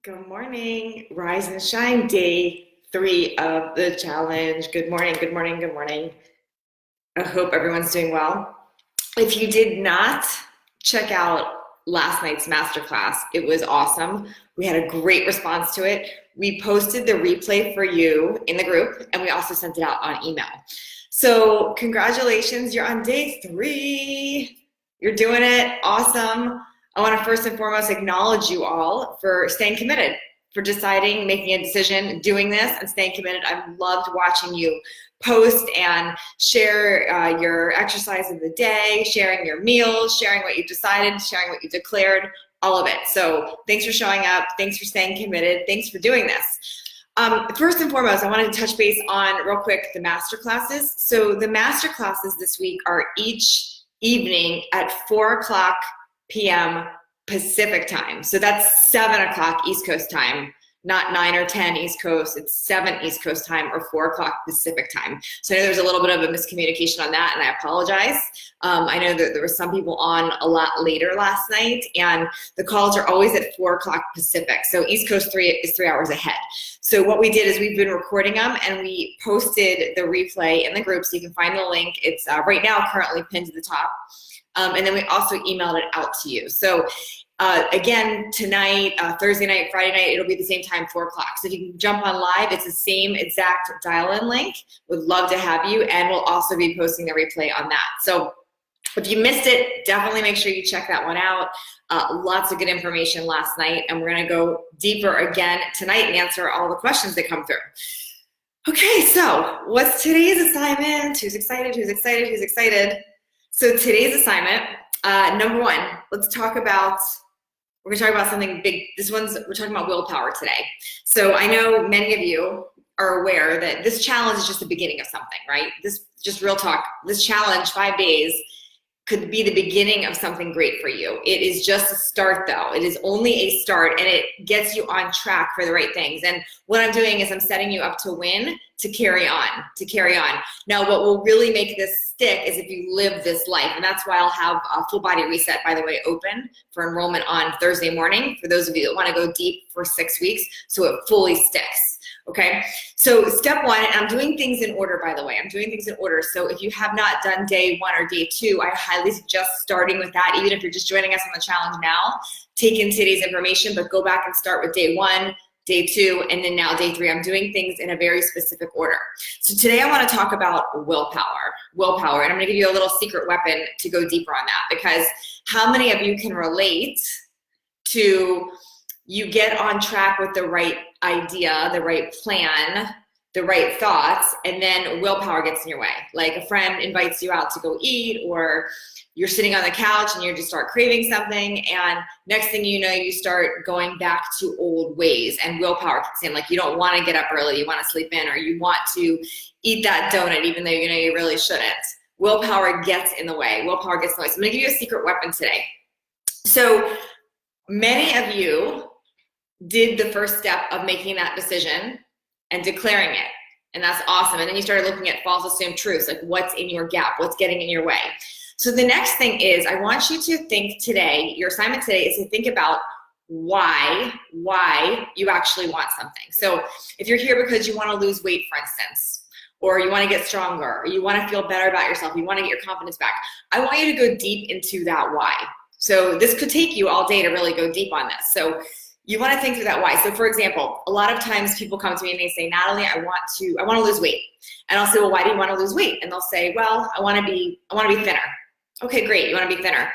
Good morning. Rise and shine, day 3 of the challenge. Good morning, good morning, good morning. I hope everyone's doing well. If you did not check out last night's masterclass, it was awesome. We had a great response to it. We posted the replay for you in the group, and we also sent it out on email. So congratulations, you're on day 3. You're doing it. Awesome. I want to first and foremost acknowledge you all for staying committed, for deciding, making a decision, doing this, and staying committed. I've loved watching you post and share your exercise of the day, sharing your meals, sharing what you decided, sharing what you declared, all of it. So thanks for showing up. Thanks for staying committed. Thanks for doing this. First and foremost, I wanted to touch base on, real quick, the master classes. So the master classes this week are each evening at 4:00 p.m. Pacific time. So that's 7 o'clock East Coast time, not 9 or 10 East Coast. It's 7 East Coast time or 4 o'clock Pacific time. So I know there's a little bit of a miscommunication on that, and I apologize. I know that there were some people on a lot later last night, and the calls are always at 4 o'clock Pacific. So East Coast 3 is 3 hours ahead. So what we did is we've been recording them, and we posted the replay in the group, so you can find the link. It's right now currently pinned to the top. And then we also emailed it out to you. So again, tonight, Thursday night, Friday night, it'll be the same time, 4 o'clock. So if you can jump on live, it's the same exact dial-in link. Would love to have you, and we'll also be posting the replay on that. So if you missed it, definitely make sure you check that one out. Lots of good information last night, and we're gonna go deeper again tonight and answer all the questions that come through. Okay, so what's today's assignment? Who's excited, who's excited, who's excited? So today's assignment, number 1, we're gonna talk about something big. We're talking about willpower today. So I know many of you are aware that this challenge is just the beginning of something, right? This, just real talk, this challenge, 5 days, could be the beginning of something great for you. It is just a start, though. It is only a start, and it gets you on track for the right things. And what I'm doing is I'm setting you up to win, to carry on. Now, what will really make this stick is if you live this life, and that's why I'll have a full body reset, by the way, open for enrollment on Thursday morning for those of you that want to go deep for 6 weeks, so it fully sticks. Okay, so step 1, and I'm doing things in order, by the way. I'm doing things in order. So if you have not done day 1 or day 2, I highly suggest starting with that. Even if you're just joining us on the challenge now, take in today's information, but go back and start with day 1, day 2, and then now day 3. I'm doing things in a very specific order. So today I want to talk about willpower, and I'm going to give you a little secret weapon to go deeper on that, because how many of you can relate to you get on track with the right idea, the right plan, the right thoughts, and then willpower gets in your way? Like a friend invites you out to go eat, or you're sitting on the couch and you just start craving something, and next thing you know, you start going back to old ways, and willpower kicks in. Like you don't want to get up early, you want to sleep in, or you want to eat that donut even though you know you really shouldn't. Willpower gets in the way. So I'm going to give you a secret weapon today. So many of you did the first step of making that decision and declaring it, and that's awesome. And then you started looking at false assumed truths, like what's in your gap, what's getting in your way. So the next thing is, I want you to think today, your assignment today is to think about why you actually want something. So if you're here because you want to lose weight, for instance, or you want to get stronger, or you want to feel better about yourself, you want to get your confidence back, I want you to go deep into that why. So this could take you all day to really go deep on this. So you want to think through that why. So for example, a lot of times people come to me and they say, Natalie, I want to lose weight. And I'll say, well, why do you want to lose weight? And they'll say, well, I want to be thinner. Okay, great, you want to be thinner.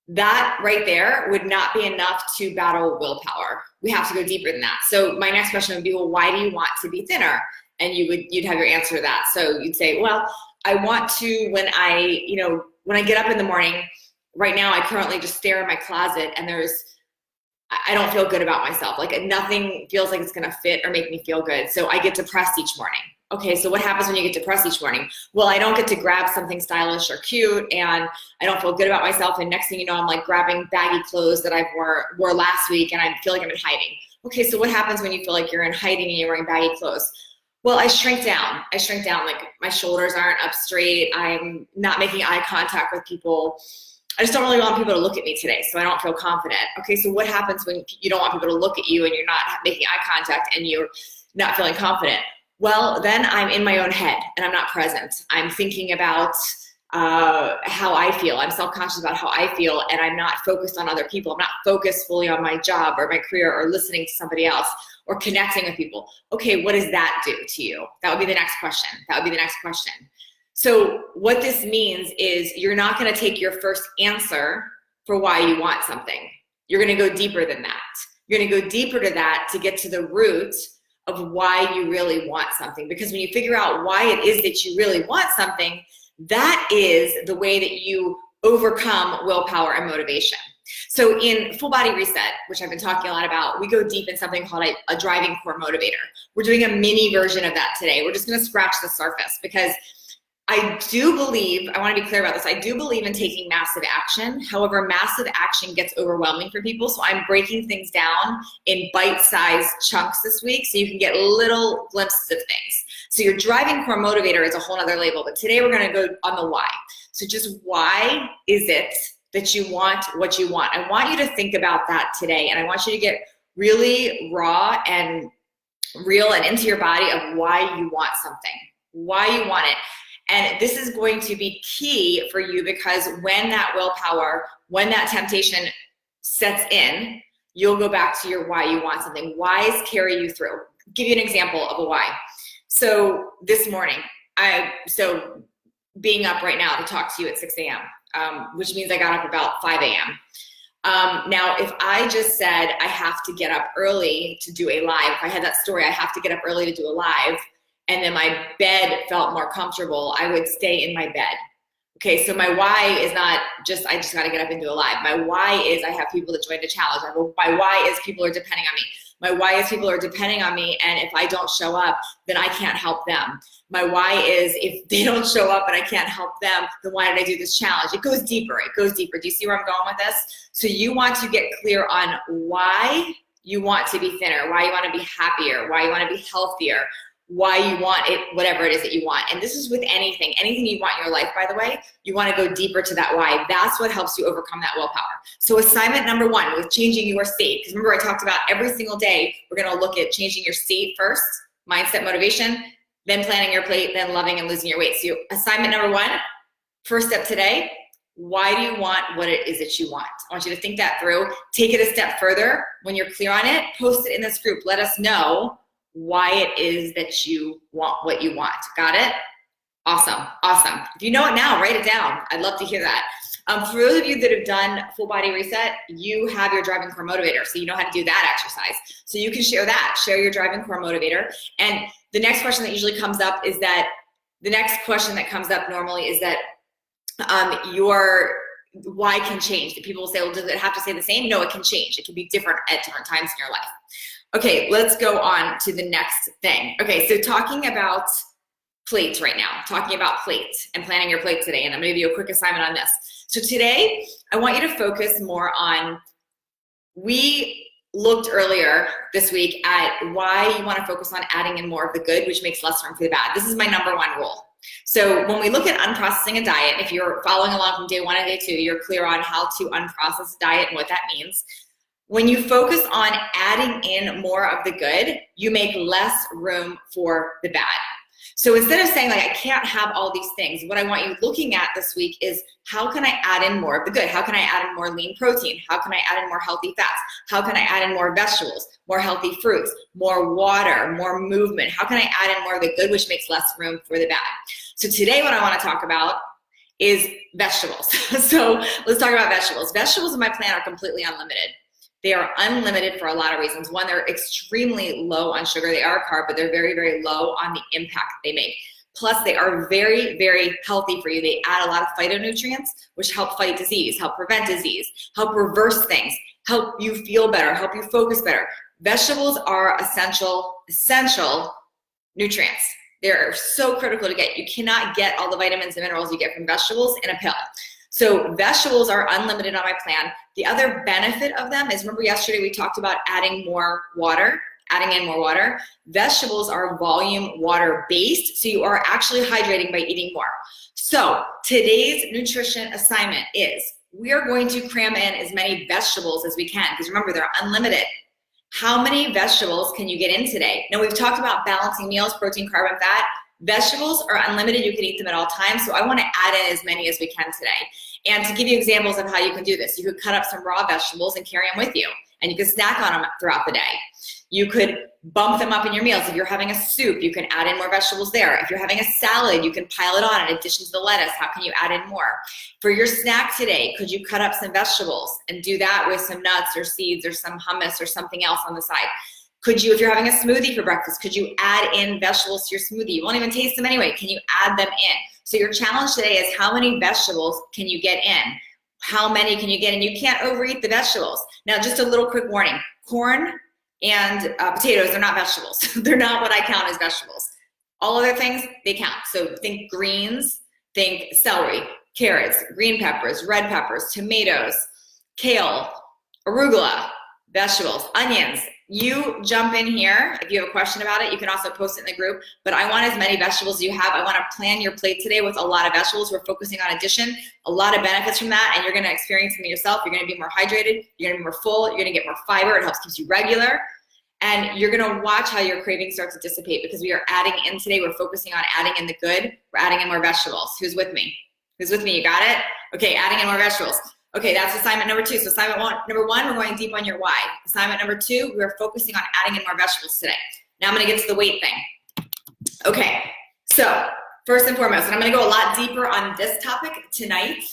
That right there would not be enough to battle willpower. We have to go deeper than that. So my next question would be, well, why do you want to be thinner? And you'd have your answer to that. So you'd say, well, I want to, when I get up in the morning, right now I currently just stare in my closet and I don't feel good about myself. Like nothing feels like it's gonna fit or make me feel good. So I get depressed each morning. Okay, so what happens when you get depressed each morning? Well, I don't get to grab something stylish or cute, and I don't feel good about myself, and next thing you know, I'm like grabbing baggy clothes that I wore last week, and I feel like I'm in hiding. Okay, so what happens when you feel like you're in hiding and you're wearing baggy clothes? Well, I shrink down, like my shoulders aren't up straight, I'm not making eye contact with people, I just don't really want people to look at me today, so I don't feel confident. Okay, so what happens when you don't want people to look at you and you're not making eye contact and you're not feeling confident? Well, then I'm in my own head and I'm not present. I'm thinking about how I feel. I'm self-conscious about how I feel, and I'm not focused on other people. I'm not focused fully on my job or my career or listening to somebody else or connecting with people. Okay, what does that do to you? That would be the next question. So what this means is you're not going to take your first answer for why you want something. You're going to go deeper than that. You're going to go deeper to that to get to the root of why you really want something. Because when you figure out why it is that you really want something, that is the way that you overcome willpower and motivation. So in Full Body Reset, which I've been talking a lot about, we go deep in something called a driving core motivator. We're doing a mini version of that today. We're just going to scratch the surface because I do believe, I want to be clear about this, I do believe in taking massive action. However, massive action gets overwhelming for people, so I'm breaking things down in bite-sized chunks this week so you can get little glimpses of things. So your driving core motivator is a whole other label, but today we're going to go on the why. So just why is it that you want what you want? I want you to think about that today, and I want you to get really raw and real and into your body of why you want something, why you want it. And this is going to be key for you because when that willpower, when that temptation sets in, you'll go back to your why you want something. Whys carry you through. I'll give you an example of a why. So this morning, being up right now to talk to you at 6 a.m., which means I got up about 5 a.m. Now, if I just said I have to get up early to do a live, if I had that story, I have to get up early to do a live, and then my bed felt more comfortable, I would stay in my bed. Okay, so my why is not just, I just gotta get up and do a live. My why is I have people that joined a challenge. My why is people are depending on me. My why is people are depending on me, and if I don't show up, then I can't help them. My why is if they don't show up and I can't help them, then why did I do this challenge? It goes deeper, Do you see where I'm going with this? So you want to get clear on why you want to be thinner, why you want to be happier, why you want to be healthier, why you want it, whatever it is that you want. And this is with anything you want in your life, by the way, you want to go deeper to that why. That's what helps you overcome that willpower. So assignment number 1 with changing your state, because remember I talked about every single day, we're going to look at changing your state first, mindset, motivation, then planning your plate, then loving and losing your weight. So assignment number 1, first step today, why do you want what it is that you want? I want you to think that through, take it a step further. When you're clear on it, post it in this group. Let us know why it is that you want what you want. Got it? Awesome. If you know it now, write it down. I'd love to hear that. For those of you that have done Full Body Reset, you have your driving core motivator, so you know how to do that exercise. So you can share that, share your driving core motivator. And the next question that usually comes up is that, normally is that your why can change. People will say, well, does it have to stay the same? No, it can change. It can be different at different times in your life. Okay, let's go on to the next thing. Okay, so talking about plates right now, talking about plates and planning your plate today, and I'm gonna give you a quick assignment on this. So today, I want you to focus more on, we looked earlier this week at why you wanna focus on adding in more of the good, which makes less room for the bad. This is my number 1 rule. So when we look at unprocessing a diet, if you're following along from day 1 and day 2, you're clear on how to unprocess a diet and what that means. When you focus on adding in more of the good, you make less room for the bad. So instead of saying like, I can't have all these things, what I want you looking at this week is how can I add in more of the good? How can I add in more lean protein? How can I add in more healthy fats? How can I add in more vegetables, more healthy fruits, more water, more movement? How can I add in more of the good, which makes less room for the bad? So today what I want to talk about is vegetables. So let's talk about vegetables. Vegetables in my plan are completely unlimited. They are unlimited for a lot of reasons. One, they're extremely low on sugar. They are a carb, but they're very, very low on the impact they make. Plus, they are very, very healthy for you. They add a lot of phytonutrients, which help fight disease, help prevent disease, help reverse things, help you feel better, help you focus better. Vegetables are essential nutrients. They're so critical to get. You cannot get all the vitamins and minerals you get from vegetables in a pill. So vegetables are unlimited on my plan. The other benefit of them is, remember yesterday we talked about adding in more water. Vegetables are volume water based, so you are actually hydrating by eating more. So today's nutrition assignment is, we are going to cram in as many vegetables as we can, because remember, they're unlimited. How many vegetables can you get in today? Now, we've talked about balancing meals, protein, carb, and fat. Vegetables are unlimited. You can eat them at all times. So I want to add in as many as we can today. And to give you examples of how you can do this, you could cut up some raw vegetables and carry them with you. And you can snack on them throughout the day. You could bump them up in your meals. If you're having a soup, you can add in more vegetables there. If you're having a salad, you can pile it on in addition to the lettuce. How can you add in more? For your snack today, could you cut up some vegetables and do that with some nuts or seeds or some hummus or something else on the side? Could you, if you're having a smoothie for breakfast, could you add in vegetables to your smoothie? You won't even taste them anyway. Can you add them in? So your challenge today is, how many vegetables can you get in? How many can you get in? You can't overeat the vegetables. Now, just a little quick warning. Corn and potatoes, they're not vegetables. They're not what I count as vegetables. All other things, they count. So think greens, think celery, carrots, green peppers, red peppers, tomatoes, kale, arugula, vegetables, onions. You jump in here. If you have a question about it, you can also post it in the group. But I want as many vegetables as you have. I want to plan your plate today with a lot of vegetables. We're focusing on addition, a lot of benefits from that, and you're going to experience them yourself. You're going to be more hydrated. You're going to be more full. You're going to get more fiber. It helps keep you regular. And you're going to watch how your cravings start to dissipate, because we are adding in today. We're focusing on adding in the good. We're adding in more vegetables. Who's with me? Who's with me? You got it? Okay, adding in more vegetables. Okay, that's assignment number 2. So assignment number 1, we're going deep on your why. Assignment number 2, we're focusing on adding in more vegetables today. Now I'm gonna get to the weight thing. Okay, so first and foremost, and I'm gonna go a lot deeper on this topic tonight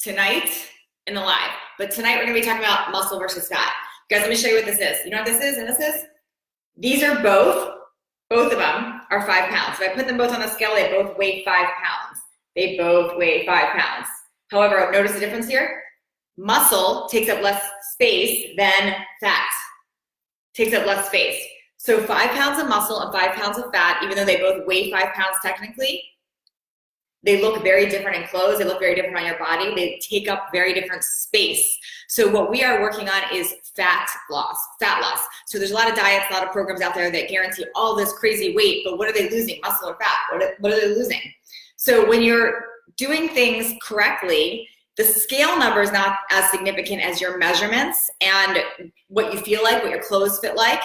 in the live. But tonight we're gonna be talking about muscle versus fat. Guys, let me show you what this is. You know what this is and this is? These are both of them are 5 pounds. If I put them both on the scale, they both weigh 5 pounds. They both weigh 5 pounds. However, notice the difference here. Muscle takes up less space than fat. Takes up less space. So 5 pounds of muscle and 5 pounds of fat, even though they both weigh 5 pounds technically, they look very different in clothes. They look very different on your body. They take up very different space. So what we are working on is fat loss. So there's a lot of diets, a lot of programs out there that guarantee all this crazy weight, but what are they losing? Muscle or fat? What are they losing? So when you're doing things correctly, the scale number is not as significant as your measurements and what you feel like, what your clothes fit like.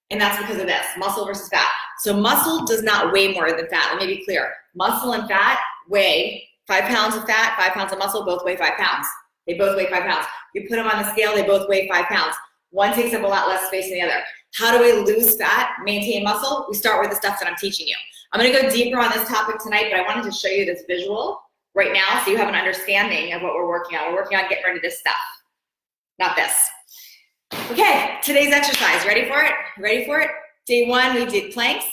And that's because of this, muscle versus fat. So muscle does not weigh more than fat. Let me be clear. Muscle and fat weigh 5 pounds of fat, 5 pounds of muscle, both weigh 5 pounds. They both weigh 5 pounds. You put them on the scale, they both weigh 5 pounds. One takes up a lot less space than the other. How do we lose fat, maintain muscle? We start with the stuff that I'm teaching you. I'm gonna go deeper on this topic tonight, but I wanted to show you this visual right now so you have an understanding of what we're working on. We're working on getting rid of this stuff, not this. Okay, today's exercise, ready for it? Ready for it? Day 1, we did planks.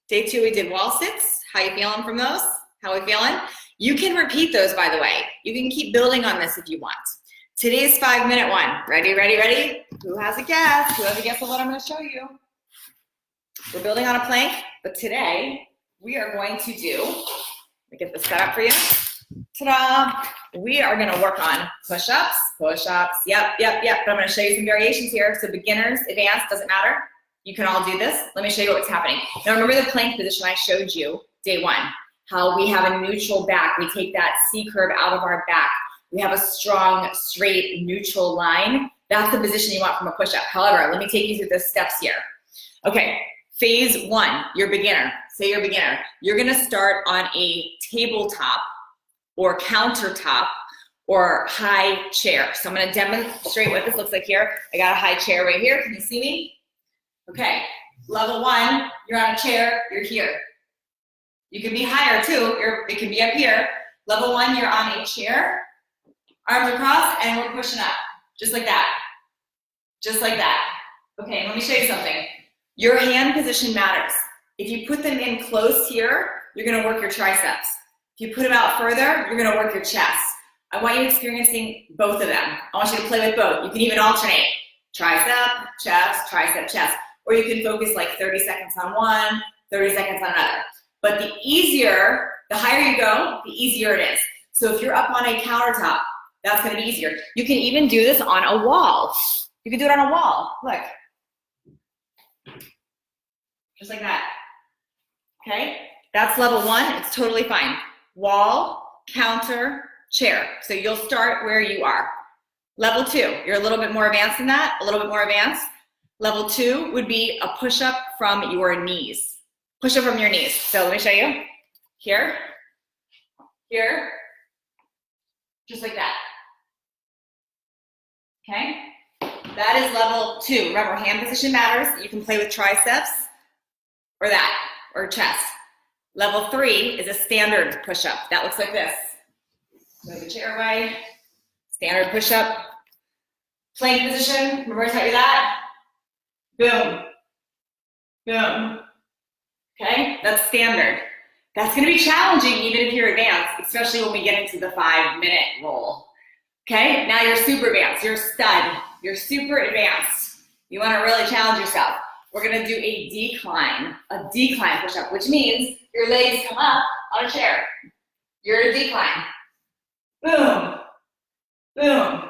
Day 2, we did wall sits. How you feeling from those? How we feeling? You can repeat those, by the way. You can keep building on this if you want. Today's 5-minute one. Ready, ready, ready? Who has a guess? Who has a guess of what I'm gonna show you? We're building on a plank, but today we are going to do, let me get this set up for you. Ta-da! We are gonna work on push-ups, yep. But I'm gonna show you some variations here. So beginners, advanced, doesn't matter. You can all do this. Let me show you what's happening. Now remember the plank position I showed you day 1, how we have a neutral back. We take that C-curve out of our back. We have a strong, straight, neutral line. That's the position you want from a push-up. However, let me take you through the steps here. Okay, phase 1, you're beginner. Say you're beginner. You're gonna start on a tabletop or countertop or high chair. So I'm gonna demonstrate what this looks like here. I got a high chair right here. Can you see me? Okay, level 1, you're on a chair, you're here. You can be higher too, it can be up here. Level 1, you're on a chair, arms across, and we're pushing up, just like that. Just like that. Okay, let me show you something. Your hand position matters. If you put them in close here, you're gonna work your triceps. If you put them out further, you're gonna work your chest. I want you experiencing both of them. I want you to play with both. You can even alternate. Tricep, chest, tricep, chest. Or you can focus like 30 seconds on one, 30 seconds on another. But the higher you go, the easier it is. So if you're up on a countertop, that's gonna be easier. You can even do this on a wall. You can do it on a wall, look. Just like that, okay? That's level 1, it's totally fine. Wall, counter, chair. So you'll start where you are. Level 2, you're a little bit more advanced than that, a little bit more advanced. Level 2 would be a push-up from your knees. Push-up from your knees. So let me show you. Here, here, just like that. Okay? That is level 2. Remember, hand position matters. You can play with triceps or that, or chest. Level 3 is a standard push-up. That looks like this. Move the chair away. Standard push-up. Plank position. Remember I taught you that? Boom. Boom. Okay? That's standard. That's going to be challenging even if you're advanced, especially when we get into the 5-minute roll. Okay? Now you're super advanced. You're a stud. You're super advanced. You want to really challenge yourself. We're going to do a decline push-up, which means your legs come up on a chair. You're at a decline. Boom. Boom.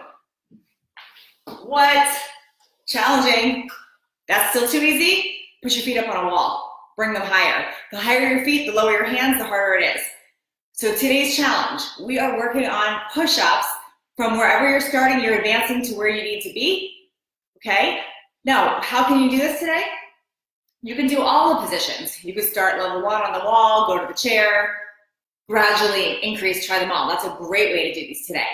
What? Challenging. That's still too easy? Push your feet up on a wall. Bring them higher. The higher your feet, the lower your hands, the harder it is. So today's challenge, we are working on push-ups from wherever you're starting, you're advancing to where you need to be. Okay? Now, how can you do this today? You can do all the positions. You could start level 1 on the wall, go to the chair, gradually increase, try them all. That's a great way to do these today.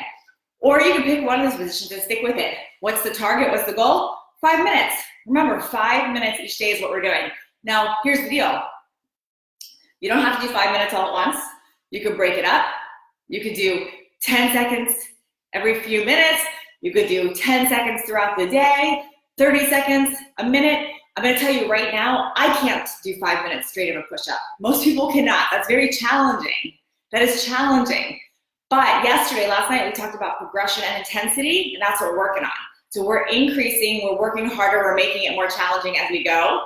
Or you can pick one of those positions and stick with it. What's the target? What's the goal? 5 minutes. Remember, 5 minutes each day is what we're doing. Now, here's the deal. You don't have to do 5 minutes all at once. You could break it up. You could do 10 seconds every few minutes. You could do 10 seconds throughout the day, 30 seconds, a minute. I'm going to tell you right now, I can't do 5 minutes straight of a push-up. Most people cannot. That's very challenging. That is challenging. But last night, we talked about progression and intensity, and that's what we're working on. So we're increasing, we're working harder, we're making it more challenging as we go.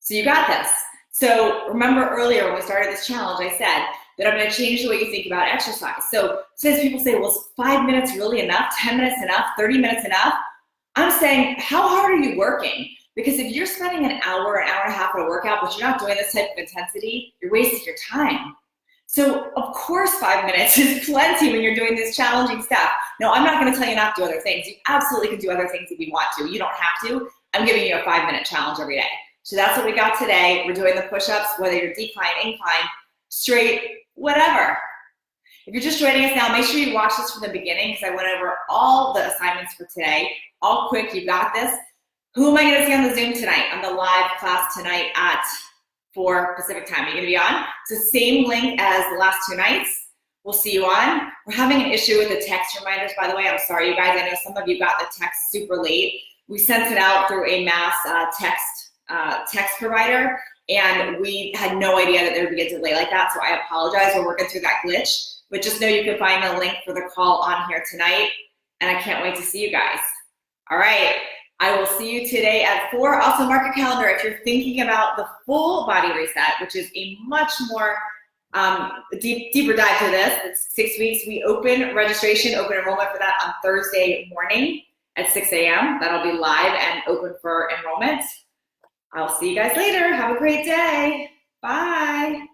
So you got this. So remember earlier when we started this challenge, I said that I'm going to change the way you think about exercise. So since people say, well, is 5 minutes really enough? 10 minutes enough? 30 minutes enough? I'm saying, how hard are you working? Because if you're spending an hour and a half on a workout, but you're not doing this type of intensity, you're wasting your time. So of course 5 minutes is plenty when you're doing this challenging stuff. No, I'm not going to tell you not to do other things. You absolutely can do other things if you want to. You don't have to. I'm giving you a 5-minute challenge every day. So that's what we got today. We're doing the push-ups, whether you're decline, incline, straight, whatever. If you're just joining us now, make sure you watch this from the beginning because I went over all the assignments for today. All quick, you got this. Who am I going to see on the Zoom tonight, on the live class tonight at 4 Pacific time? Are you going to be on? It's the same link as the last 2 nights. We'll see you on. We're having an issue with the text reminders, by the way. I'm sorry, you guys. I know some of you got the text super late. We sent it out through a mass text provider, and we had no idea that there would be a delay like that, so I apologize. We're working through that glitch, but just know you can find the link for the call on here tonight, and I can't wait to see you guys. All right. I will see you today at 4. Also, mark your calendar if you're thinking about the full body reset, which is a much more deeper dive to this. It's 6 weeks. We open registration, open enrollment for that on Thursday morning at 6 a.m. That'll be live and open for enrollment. I'll see you guys later. Have a great day. Bye.